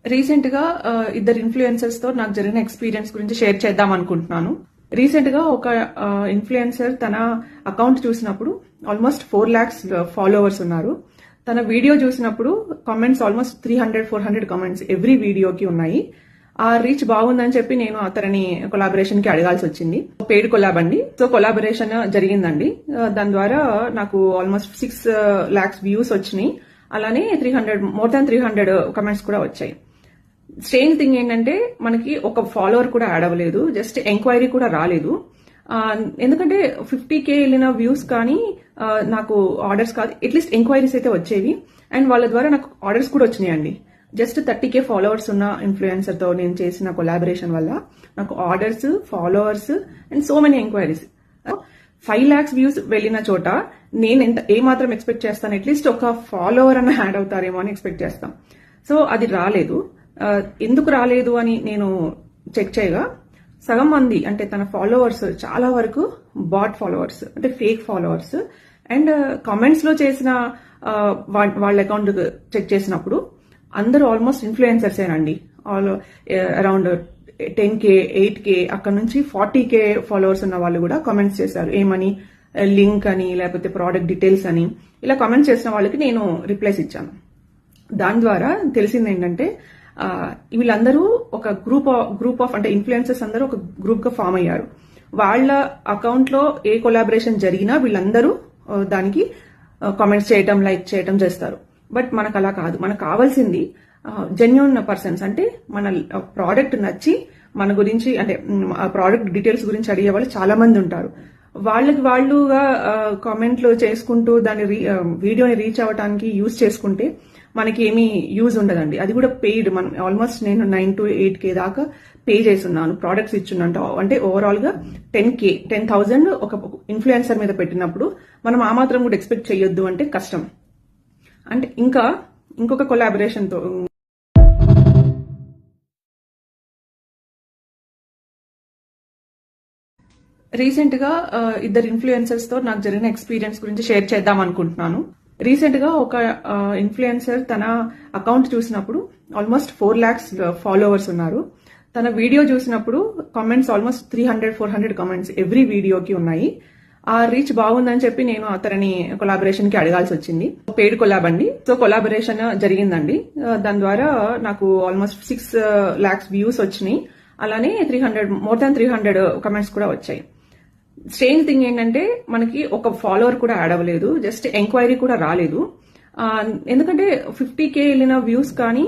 Recent గా ఇద్దరు influencers తో నాకు జరిగిన ఎక్స్పీరియన్స్ గురించి షేర్ చేద్దాం అనుకుంటున్నాను. రీసెంట్ గా ఒక ఇన్ఫ్లుయెన్సర్ తన అకౌంట్ చూసినప్పుడు ఆల్మోస్ట్ 4 lakhs ఫాలోవర్స్ ఉన్నారు. తన వీడియో చూసినప్పుడు కామెంట్స్ ఆల్మోస్ట్ 300-400 కామెంట్స్ ఎవ్రీ వీడియోకి ఉన్నాయి. ఆ రీచ్ బాగుందని చెప్పి నేను అతని కొలాబరేషన్ కి అడగాల్సి వచ్చింది. పెయిడ్ కొలాబ్ అండి. సో కొలాబరేషన్ జరిగిందండి. దాని ద్వారా నాకు ఆల్మోస్ట్ 6 lakhs వ్యూస్ వచ్చినాయి. అలానే మోర్ దాన్ 300 కమెంట్స్ కూడా వచ్చాయి. స్ట్రేంజ్ థింగ్ ఏంటంటే మనకి ఒక ఫాలోవర్ కూడా యాడ్ అవ్వలేదు, జస్ట్ ఎంక్వైరీ కూడా రాలేదు. ఎందుకంటే 50K వెళ్ళిన వ్యూస్ కానీ నాకు ఆర్డర్స్ కాదు, అట్లీస్ట్ ఎంక్వైరీస్ అయితే వచ్చేవి. అండ్ వాళ్ళ ద్వారా నాకు ఆర్డర్స్ కూడా వచ్చినాయండి. జస్ట్ 30K ఫాలోవర్స్ ఉన్న ఇన్ఫ్లుయెన్సర్ తో నేను చేసిన కొలాబరేషన్ వల్ల నాకు orders, followers and so many enquiries. 5 lakhs views వెళ్ళిన చోట నేను ఏమాత్రం ఎక్స్పెక్ట్ చేస్తాను, అట్లీస్ట్ ఒక ఫాలోవర్ అన్న యాడ్ అవుతారేమో అని ఎక్స్పెక్ట్ చేస్తాం. సో అది రాలేదు. ఎందుకు రాలేదు అని నేను చెక్ చేయగా సగం మంది అంటే తన ఫాలోవర్స్ చాలా వరకు బాట్ ఫాలోవర్స్, అంటే ఫేక్ ఫాలోవర్స్. అండ్ కామెంట్స్ లో చేసిన వాళ్ళ అకౌంట్ చెక్ చేసినప్పుడు అందరూ ఆల్మోస్ట్ ఇన్ఫ్లుయెన్సర్సేనండి. అరౌండ్ 10K, 8K, అక్కడ నుంచి 40K ఫాలోవర్స్ ఉన్న వాళ్ళు కూడా కామెంట్స్ చేశారు. ఏమని, లింక్ అని, లేకపోతే ప్రోడక్ట్ డీటెయిల్స్ అని ఇలా కామెంట్స్ చేసిన వాళ్ళకి నేను రిప్లైస్ ఇచ్చాను. దాని ద్వారా తెలిసింది ఏంటంటే వీళ్ళందరూ ఒక గ్రూప్ ఆఫ్ అంటే ఇన్ఫ్లుయెన్సర్స్ అందరూ ఒక గ్రూప్ గా ఫామ్ అయ్యారు. వాళ్ళ అకౌంట్ లో ఏ కొలాబరేషన్ జరిగినా వీళ్ళందరూ దానికి కామెంట్స్ చేయటం, లైక్ చేయటం చేస్తారు. బట్ మనకు అలా కాదు. మనకు కావాల్సింది జెన్యూన్ పర్సన్స్, అంటే మన ప్రోడక్ట్ నచ్చి మన గురించి అంటే ప్రోడక్ట్ డీటెయిల్స్ గురించి అడిగే వాళ్ళు చాలా మంది ఉంటారు. వాళ్ళుగా కామెంట్లు చేసుకుంటూ దాని వీడియోని రీచ్ అవ్వడానికి యూజ్ చేసుకుంటే మనకి ఏమీ యూజ్ ఉండదండి. అది కూడా పెయిడ్. మనం ఆల్మోస్ట్ నేను 9 to 8K దాకా పే చేస్తున్నాను, ప్రోడక్ట్స్ ఇచ్చున్నాను. అంటే ఓవరాల్ గా 10,000 ఒక ఇన్ఫ్లుయెన్సర్ మీద పెట్టినప్పుడు మనం ఆ మాత్రం కూడా ఎక్స్పెక్ట్ చేయొద్దు అంటే కష్టం. అంటే ఇంకొక కొలాబరేషన్ తో రీసెంట్ గా ఇద్దరు ఇన్ఫ్లుయెన్సర్స్ తో నాకు జరిగిన ఎక్స్పీరియన్స్ గురించి షేర్ చేద్దాం అనుకుంటున్నాను. రీసెంట్ గా ఒక ఇన్ఫ్లుయెన్సర్ తన అకౌంట్ చూసినప్పుడు ఆల్మోస్ట్ 4 lakhs ఫాలోవర్స్ ఉన్నారు. తన వీడియో చూసినప్పుడు కామెంట్స్ ఆల్మోస్ట్ 300-400 కామెంట్స్ ఎవ్రీ వీడియోకి ఉన్నాయి. ఆ రీచ్ బాగుందని చెప్పి నేను అతని కొలాబరేషన్ కి అడగాల్సి వచ్చింది. పెయిడ్ కొలాబ్ అండి. సో కొలాబరేషన్ జరిగిందండి. దాని ద్వారా నాకు ఆల్మోస్ట్ 6 lakhs వ్యూస్ వచ్చినాయి. అలానే మోర్ దాన్ 300 కమెంట్స్ కూడా వచ్చాయి. స్ట్రేంజ్ థింగ్ ఏంటంటే మనకి ఒక ఫాలోవర్ కూడా యాడ్ అవ్వలేదు, జస్ట్ ఎంక్వైరీ కూడా రాలేదు. ఎందుకంటే 50K వెళ్ళిన వ్యూస్ కానీ